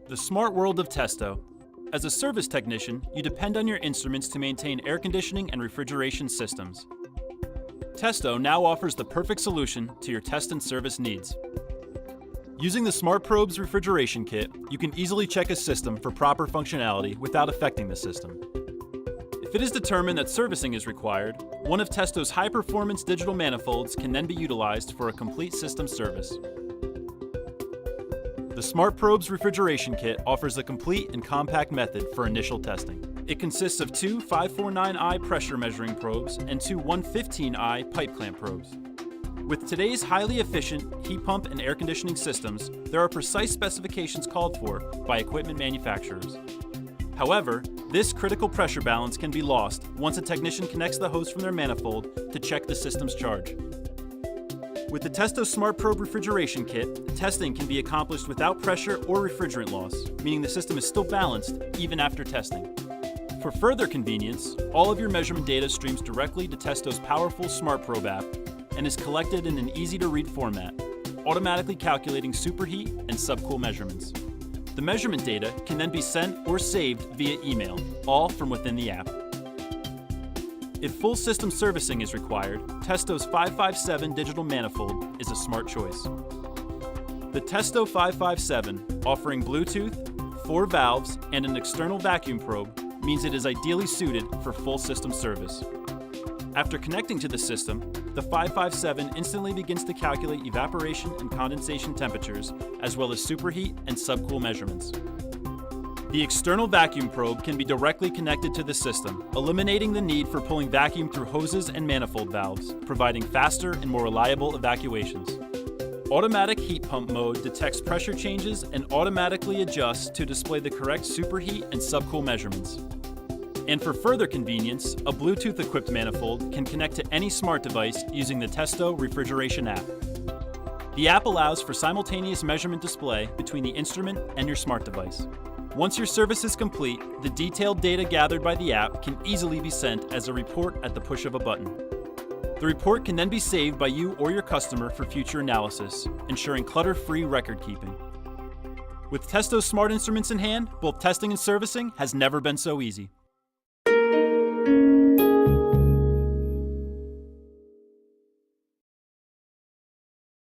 The smart world of Testo. As a service technician, you depend on your instruments to maintain air conditioning and refrigeration systems. Testo now offers the perfect solution to your test and service needs. Using the Smart Probes refrigeration kit, you can easily check a system for proper functionality without affecting the system. If it is determined that servicing is required, one of Testo's high-performance digital manifolds can then be utilized for a complete system service. The Smart Probes refrigeration kit offers a complete and compact method for initial testing. It consists of two 549i pressure measuring probes and two 115i pipe clamp probes. With today's highly efficient heat pump and air conditioning systems, there are precise specifications called for by equipment manufacturers. However, this critical pressure balance can be lost once a technician connects the hose from their manifold to check the system's charge. With the Testo Smart Probe refrigeration kit, testing can be accomplished without pressure or refrigerant loss, meaning the system is still balanced even after testing. For further convenience, all of your measurement data streams directly to Testo's powerful Smart Probe app and is collected in an easy-to-read format, automatically calculating superheat and subcool measurements. The measurement data can then be sent or saved via email, all from within the app. If full system servicing is required, Testo's 557 digital manifold is a smart choice. The Testo 557, offering Bluetooth, 4 valves, and an external vacuum probe, means it is ideally suited for full system service. After connecting to the system, the 557 instantly begins to calculate evaporation and condensation temperatures, as well as superheat and subcool measurements. The external vacuum probe can be directly connected to the system, eliminating the need for pulling vacuum through hoses and manifold valves, providing faster and more reliable evacuations. Automatic heat pump mode detects pressure changes and automatically adjusts to display the correct superheat and subcool measurements. And for further convenience, a Bluetooth-equipped manifold can connect to any smart device using the Testo refrigeration app. The app allows for simultaneous measurement display between the instrument and your smart device. Once your service is complete, the detailed data gathered by the app can easily be sent as a report at the push of a button. The report can then be saved by you or your customer for future analysis, ensuring clutter-free record keeping. With Testo's smart instruments in hand, both testing and servicing has never been so easy.